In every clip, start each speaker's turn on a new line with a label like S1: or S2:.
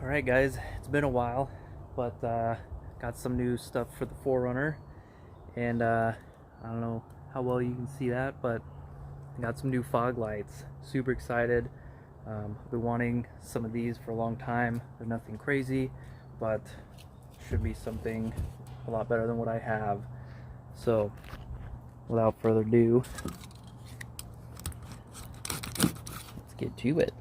S1: Alright guys, it's been a while, but got some new stuff for the 4runner, and I don't know how well you can see that, but I got some new fog lights. Super excited. I've been wanting some of these for a long time. They're nothing crazy, but should be something a lot better than what I have. So without further ado, let's get to it.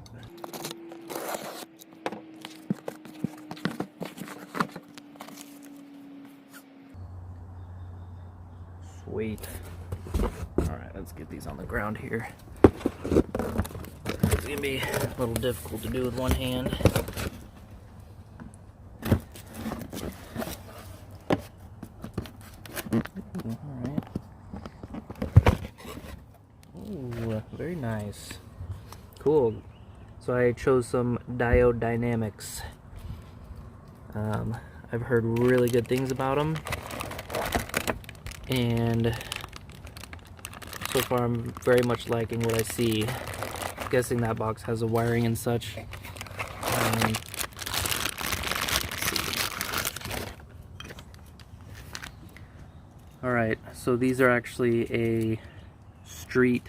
S1: Sweet. Alright, let's get these on the ground here. It's gonna be a little difficult to do with one hand. Alright. Ooh, very nice. Cool. So I chose some Diode Dynamics. I've heard really good things about them, and so far I'm very much liking what I see. I'm guessing that box has a wiring and such. Alright, so these are actually a street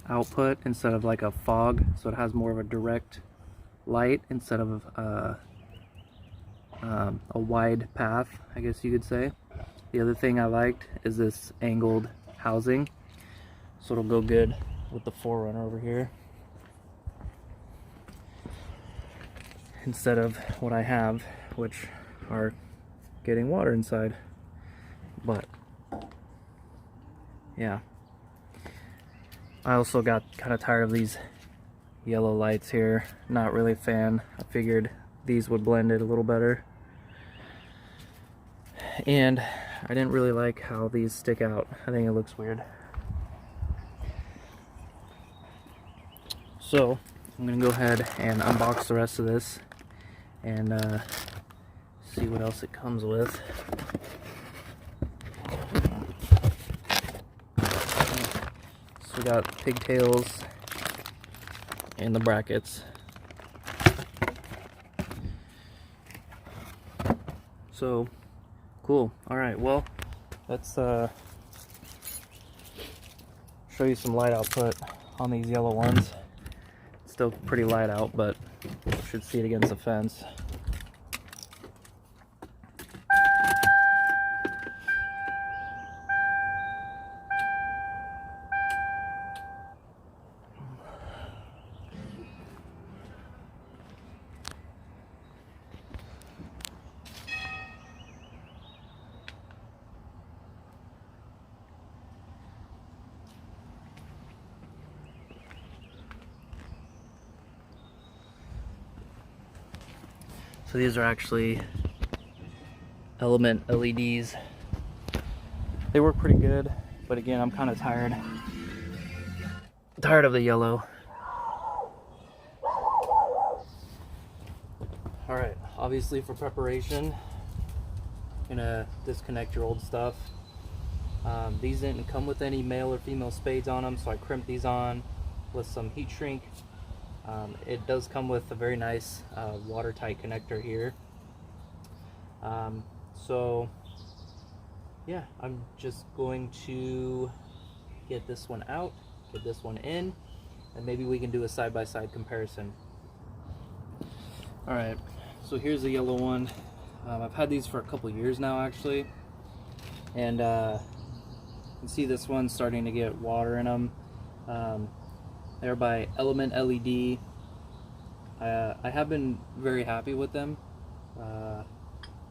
S1: output instead of like a fog, so it has more of a direct light instead of a wide path, I guess you could say. The other thing I liked is this angled housing, so it'll go good with the 4runner over here instead of what I have, which are getting water inside. But yeah, I also got kind of tired of these yellow lights here. Not really a fan. I figured these would blend it a little better, and I didn't really like how these stick out. I think it looks weird. So I'm gonna go ahead and unbox the rest of this and see what else it comes with. So we got pigtails and the brackets. So cool. Alright, well, let's show you some light output on these yellow ones. It's still pretty light out, but you should see it against the fence. So these are actually element LEDs. They work pretty good, but again, I'm kind of tired of the yellow. Alright, obviously for preparation, I'm gonna disconnect your old stuff. These didn't come with any male or female spades on them, so I crimped these on with some heat shrink. It does come with a very nice watertight connector here. So yeah, I'm just going to get this one out, get this one in, and maybe we can do a side-by-side comparison. Alright, so here's the yellow one. I've had these for a couple years now actually, and you can see this one's starting to get water in them. They're by Element LED. I have been very happy with them.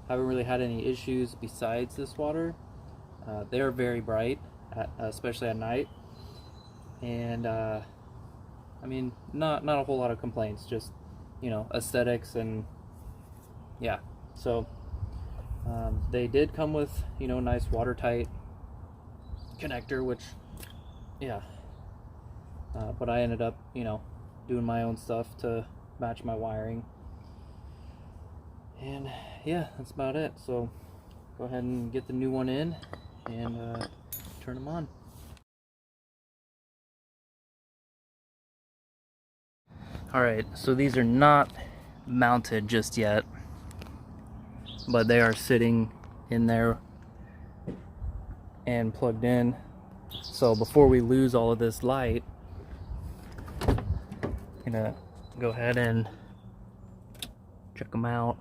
S1: Haven't really had any issues besides this water. They are very bright, especially at night, and I mean, not a whole lot of complaints. Just, you know, aesthetics, and yeah. So they did come with, you know, nice watertight connector, which yeah. But I ended up, you know, doing my own stuff to match my wiring. And yeah, that's about it. So go ahead and get the new one in and turn them on. Alright, so these are not mounted just yet. but they are sitting in there and plugged in. So before we lose all of this light, I'm gonna go ahead and check them out.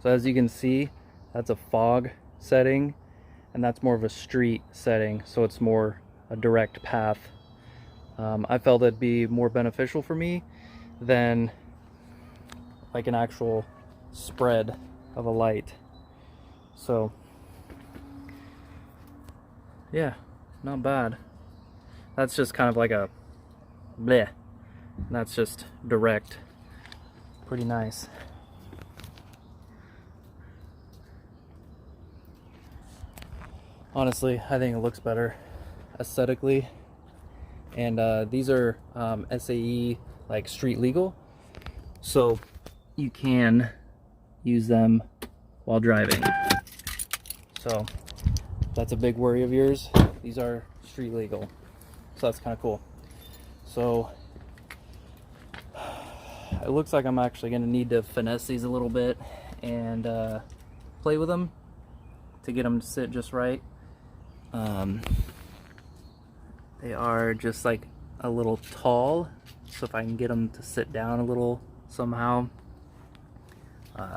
S1: So as you can see, that's a fog setting, and that's more of a street setting, so it's more a direct path. I felt it'd be more beneficial for me than like an actual spread of a light. So yeah, not bad. That's just kind of like a bleh. That's just direct. Pretty nice. Honestly, I think it looks better aesthetically. And these are SAE like street legal, so you can use them while driving. So that's a big worry of yours. These are street legal, so that's kind of cool. So it looks like I'm actually going to need to finesse these a little bit and play with them to get them to sit just right. They are just like a little tall, so if I can get them to sit down a little somehow,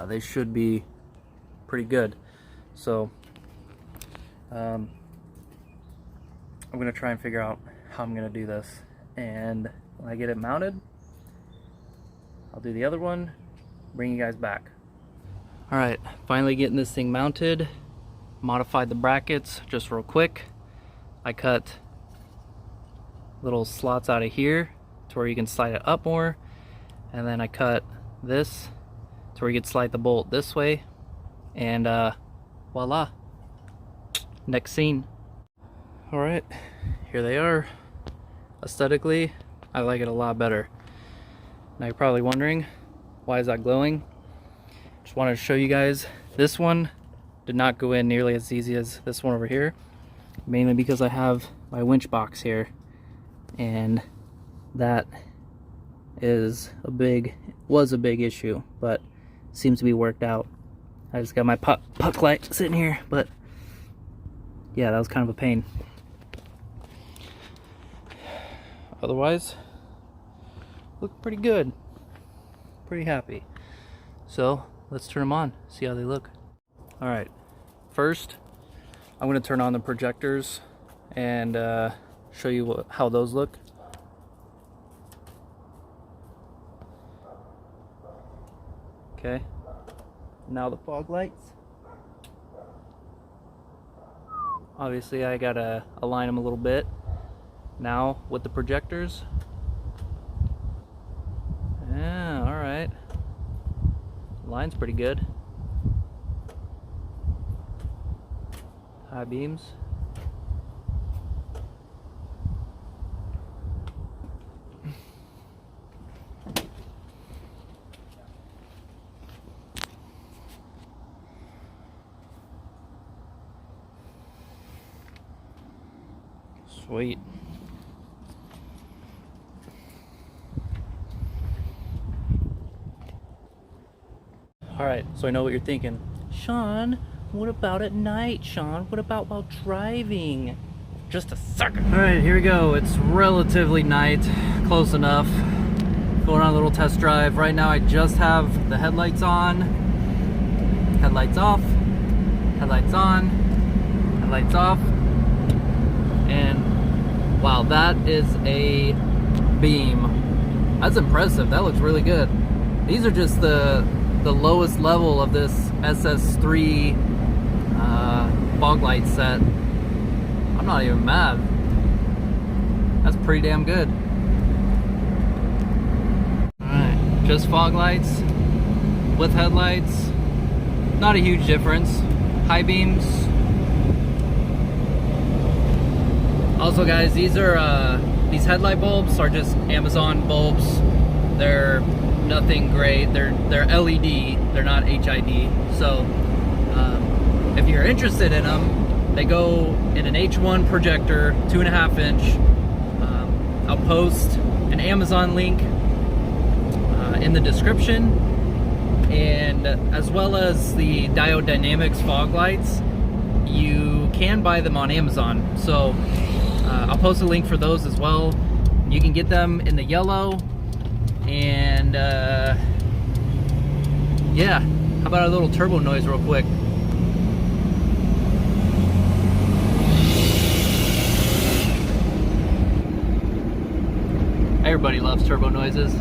S1: they should be pretty good. So I'm gonna try and figure out how I'm gonna do this, and when I get it mounted, I'll do the other one, bring you guys back. All right, finally getting this thing mounted. Modified the brackets just real quick. I cut little slots out of here to where you can slide it up more, and then I cut this to where you can slide the bolt this way, and voila, next scene. All right, here they are. Aesthetically, I like it a lot better. Now you're probably wondering, why is that glowing? Just wanted to show you guys, this one did not go in nearly as easy as this one over here, mainly because I have my winch box here, and that was a big issue, but seems to be worked out. I just got my puck light sitting here, but yeah, that was kind of a pain. Otherwise, look pretty good. Pretty happy. So let's turn them on, see how they look. All right, first I'm going to turn on the projectors and show you how those look. Okay, now the fog lights. Obviously I gotta align them a little bit. Now with the projectors. Yeah, all right. Line's pretty good. High beams. Sweet. All right, so I know what you're thinking. Sean, what about at night, Sean? What about while driving? Just a second. All right, here we go. It's relatively night, close enough. Going on a little test drive. Right now I just have the headlights on, headlights off, headlights on, headlights off, and wow, that is a beam. That's impressive. That looks really good. These are just the lowest level of this SS3 fog light set. I'm not even mad. That's pretty damn good. Alright, just fog lights with headlights. Not a huge difference. High beams. Also guys, these are these headlight bulbs are just Amazon bulbs. They're nothing great. They're LED. They're not HID. So if you're interested in them, they go in an H1 projector, 2.5 inch. I'll post an Amazon link in the description. and as well as the Diode Dynamics fog lights. You can buy them on Amazon, so I'll post a link for those as well. You can get them in the yellow, and yeah, how about a little turbo noise real quick? Everybody loves turbo noises.